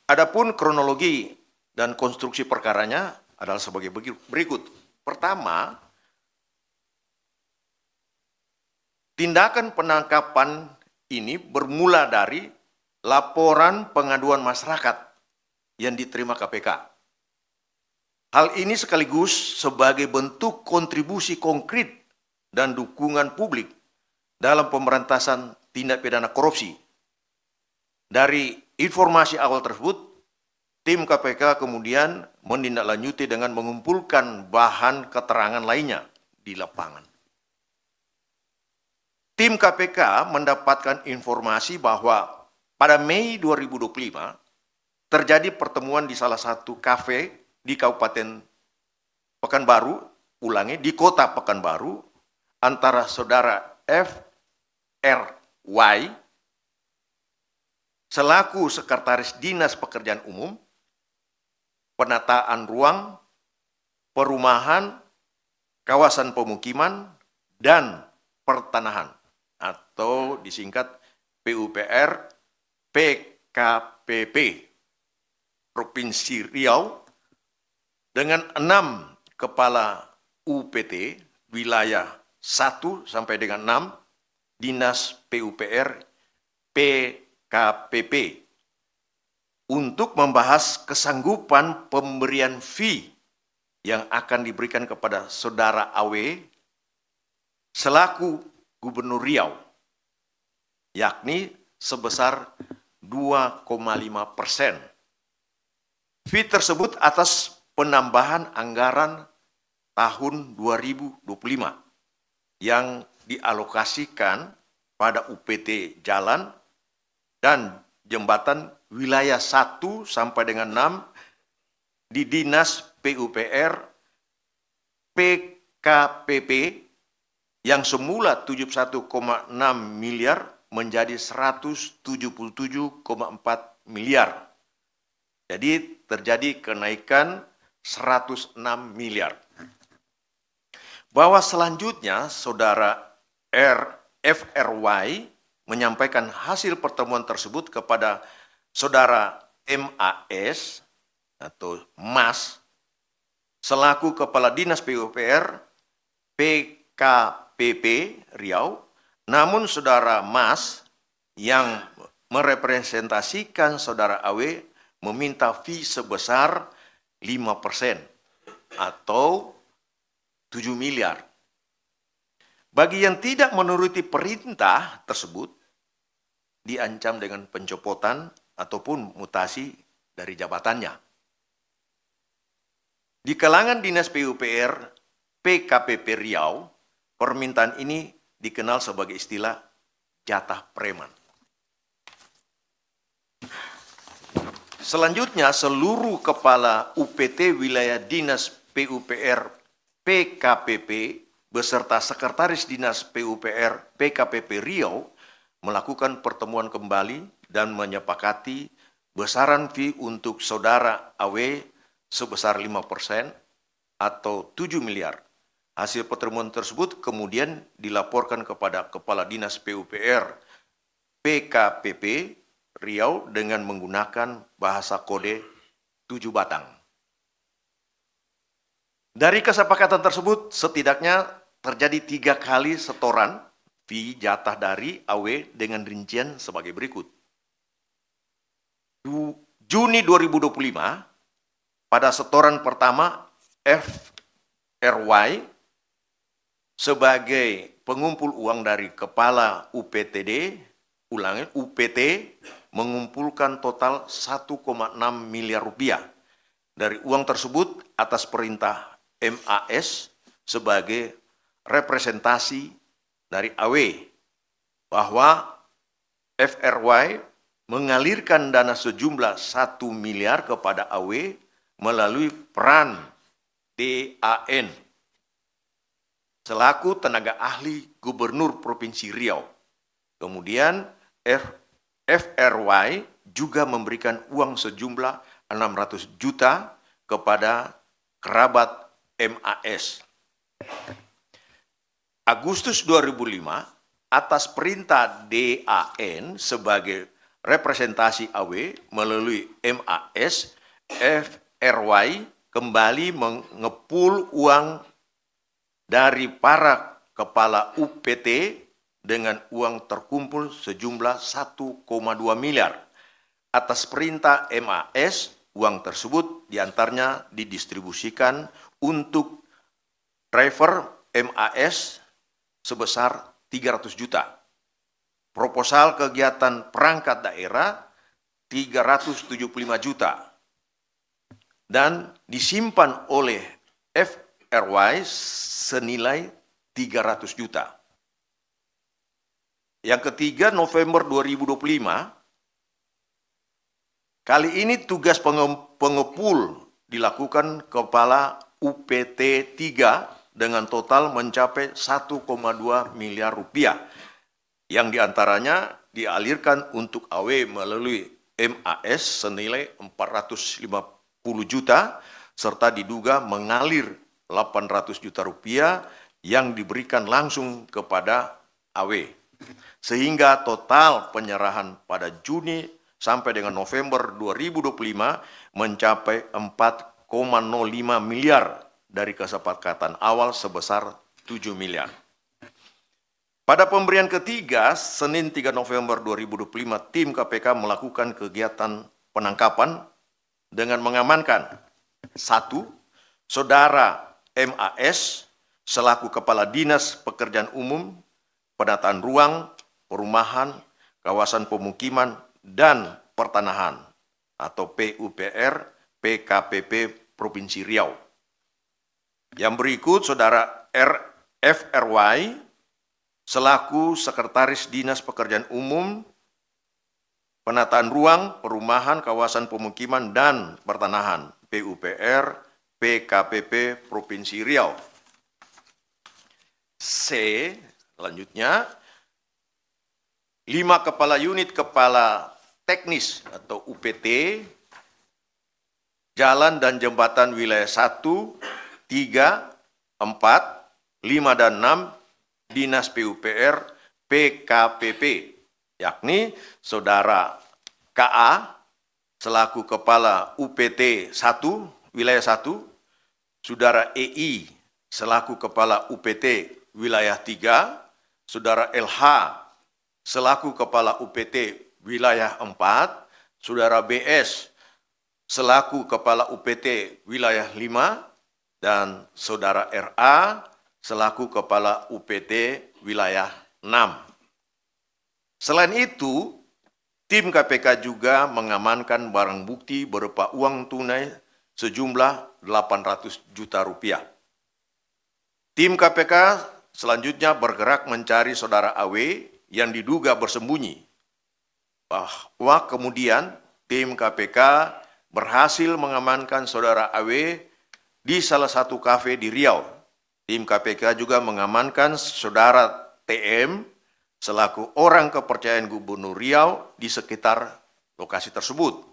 Adapun kronologi dan konstruksi perkaranya adalah sebagai berikut. Pertama, tindakan penangkapan ini bermula dari laporan pengaduan masyarakat yang diterima KPK. Hal ini sekaligus sebagai bentuk kontribusi konkret dan dukungan publik dalam pemberantasan tindak pidana korupsi. Dari informasi awal tersebut, tim KPK kemudian menindaklanjuti dengan mengumpulkan bahan keterangan lainnya di lapangan. Tim KPK mendapatkan informasi bahwa pada Mei 2025 terjadi pertemuan di salah satu kafe di Kabupaten Pekanbaru, di kota Pekanbaru, antara saudara FRY selaku Sekretaris Dinas Pekerjaan Umum, Penataan Ruang, Perumahan, Kawasan Pemukiman, dan Pertanahan atau disingkat PUPR PKPP Provinsi Riau dengan 6 kepala UPT wilayah 1 sampai dengan 6 Dinas PUPR PKPP untuk membahas kesanggupan pemberian fee yang akan diberikan kepada saudara AW selaku Gubernur Riau, yakni sebesar 2,5%. Fee tersebut atas penambahan anggaran tahun 2025 yang dialokasikan pada UPT jalan dan jembatan wilayah 1 sampai dengan 6 di Dinas PUPR PKPP yang semula 71,6 miliar menjadi 177,4 miliar. Jadi terjadi kenaikan 106 miliar. Bahwa selanjutnya saudara FRY menyampaikan hasil pertemuan tersebut kepada saudara MAS atau MAS selaku Kepala Dinas PUPR PKPP Riau, namun saudara MAS yang merepresentasikan saudara AW meminta fee sebesar 5% atau 7 miliar. Bagi yang tidak menuruti perintah tersebut, diancam dengan pencopotan ataupun mutasi dari jabatannya. Di kalangan Dinas PUPR PKPP Riau, permintaan ini dikenal sebagai istilah jatah preman. Selanjutnya, seluruh kepala UPT wilayah Dinas PUPR PKPP beserta Sekretaris Dinas PUPR PKPP Riau melakukan pertemuan kembali dan menyepakati besaran fee untuk saudara AW sebesar 5% atau 7 miliar. Hasil pertemuan tersebut kemudian dilaporkan kepada Kepala Dinas PUPR PKPP Riau dengan menggunakan bahasa kode 7 batang. Dari kesepakatan tersebut setidaknya terjadi 3 kali setoran fee jatah dari AW dengan rincian sebagai berikut. Juni 2025 pada setoran pertama FRY sebagai pengumpul uang dari kepala UPT mengumpulkan total 1,6 miliar rupiah. Dari uang tersebut atas perintah MAS sebagai representasi dari AW bahwa FRY mengalirkan dana sejumlah 1 miliar kepada AW melalui peran DAN selaku tenaga ahli Gubernur Provinsi Riau. Kemudian FRY juga memberikan uang sejumlah 600 juta kepada kerabat MAS. Agustus 2005, atas perintah DAN sebagai representasi AW melalui MAS, FRY kembali mengepul uang dari para kepala UPT dengan uang terkumpul sejumlah 1,2 miliar. Atas perintah MAS, uang tersebut diantaranya didistribusikan untuk driver MAS sebesar 300 juta. Proposal kegiatan perangkat daerah 375 juta. Dan disimpan oleh FRY senilai 300 juta. Yang ketiga, November 2025, kali ini tugas pengepul dilakukan kepala UPT 3 dengan total mencapai 1,2 miliar rupiah. Yang diantaranya dialirkan untuk AW melalui MAS senilai 450 juta, serta diduga mengalir 800 juta rupiah yang diberikan langsung kepada AW. Sehingga total penyerahan pada Juni sampai dengan November 2025 mencapai 4,05 miliar dari kesepakatan awal sebesar 7 miliar. Pada pemberian ketiga, Senin 3 November 2025, tim KPK melakukan kegiatan penangkapan dengan mengamankan 1. Saudara MAS selaku Kepala Dinas Pekerjaan Umum, Penataan Ruang, Perumahan, Kawasan Pemukiman, dan Pertanahan atau PUPR PKPP Provinsi Riau. Yang berikut, Saudara FRY selaku Sekretaris Dinas Pekerjaan Umum, Penataan Ruang, Perumahan, Kawasan Pemukiman, dan Pertanahan PUPR PKPP Provinsi Riau. C. Selanjutnya, 5 kepala unit kepala teknis atau UPT, jalan dan jembatan wilayah 1, 3, 4, 5, dan 6, Dinas PUPR PKPP, yakni Saudara KA selaku Kepala UPT 1, wilayah 1, Saudara EI selaku Kepala UPT wilayah 3, Saudara LH selaku Kepala UPT wilayah 4, Saudara BS selaku Kepala UPT wilayah 5, dan Saudara RA selaku Kepala UPT wilayah 6. Selain itu, tim KPK juga mengamankan barang bukti berupa uang tunai sejumlah 800 juta rupiah. Tim KPK selanjutnya bergerak mencari Saudara AW yang diduga bersembunyi. Bahwa kemudian tim KPK berhasil mengamankan Saudara AW di salah satu kafe di Riau. Tim KPK juga mengamankan Saudara TM selaku orang kepercayaan Gubernur Riau di sekitar lokasi tersebut.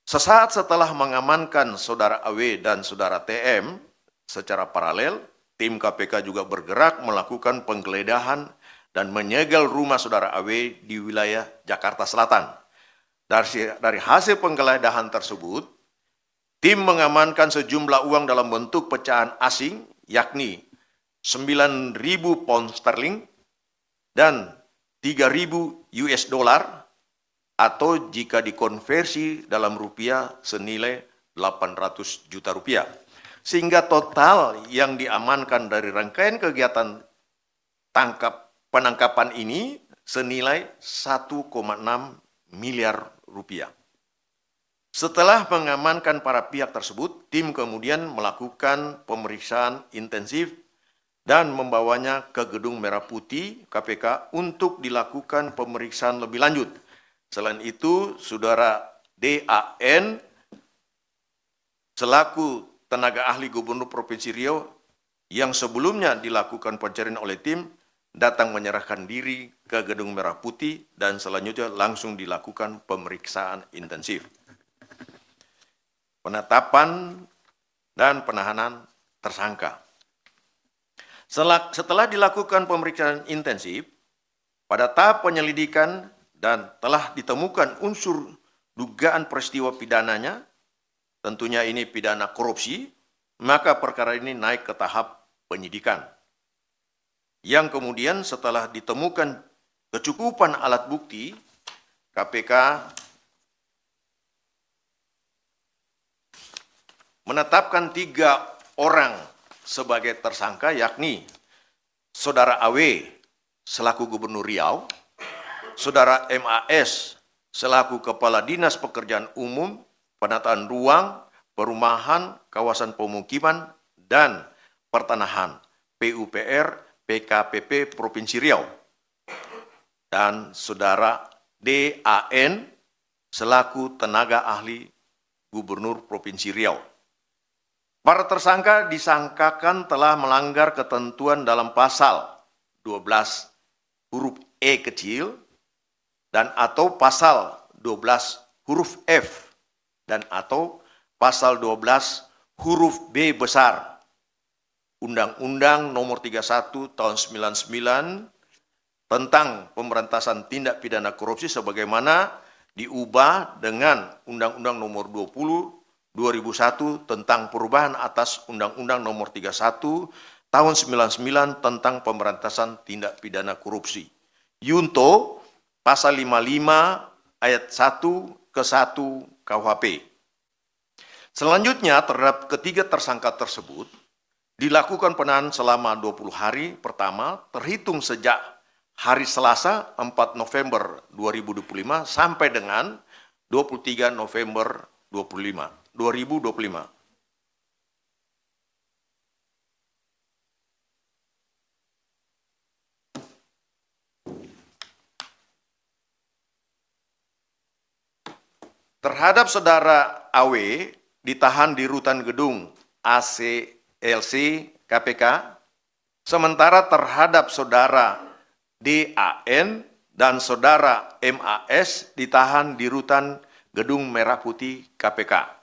Sesaat setelah mengamankan Saudara AW dan Saudara TM secara paralel, tim KPK juga bergerak melakukan penggeledahan dan menyegel rumah Saudara AW di wilayah Jakarta Selatan. Dari hasil penggeledahan tersebut, tim mengamankan sejumlah uang dalam bentuk pecahan asing, yakni 9.000 pound sterling dan 3.000 US dollar, atau jika dikonversi dalam rupiah senilai 800 juta rupiah. Sehingga total yang diamankan dari rangkaian kegiatan penangkapan ini senilai 1,6 miliar rupiah. Setelah mengamankan para pihak tersebut, tim kemudian melakukan pemeriksaan intensif dan membawanya ke Gedung Merah Putih KPK untuk dilakukan pemeriksaan lebih lanjut. Selain itu, Saudara DAN selaku tenaga ahli Gubernur Provinsi Riau yang sebelumnya dilakukan pencarian oleh tim datang menyerahkan diri ke Gedung Merah Putih dan selanjutnya langsung dilakukan pemeriksaan intensif. Penetapan dan penahanan tersangka. Setelah dilakukan pemeriksaan intensif, pada tahap penyelidikan dan telah ditemukan unsur dugaan peristiwa pidananya, tentunya ini pidana korupsi, maka perkara ini naik ke tahap penyidikan. Yang kemudian setelah ditemukan kecukupan alat bukti, KPK menetapkan 3 orang sebagai tersangka, yakni Saudara AW selaku Gubernur Riau, Saudara MAS selaku Kepala Dinas Pekerjaan Umum, Penataan Ruang, Perumahan, Kawasan Pemukiman, dan Pertanahan PUPR PKPP Provinsi Riau, dan Saudara DAN selaku Tenaga Ahli Gubernur Provinsi Riau. Para tersangka disangkakan telah melanggar ketentuan dalam pasal 12 huruf E kecil dan atau pasal 12 huruf F dan atau pasal 12 huruf B besar Undang-Undang Nomor 31 Tahun 99 tentang pemberantasan tindak pidana korupsi sebagaimana diubah dengan Undang-Undang Nomor 20 2001 tentang perubahan atas Undang-Undang Nomor 31 Tahun 99 tentang pemberantasan tindak pidana korupsi. Yunto pasal 55 ayat 1 ke 1 KUHP. Selanjutnya terhadap ketiga tersangka tersebut dilakukan penahanan selama 20 hari pertama terhitung sejak hari Selasa 4 November 2025 sampai dengan 23 November 2025. Terhadap Saudara AW ditahan di rutan gedung ACLC KPK, sementara terhadap Saudara DAN dan Saudara MAS ditahan di rutan gedung Merah Putih KPK.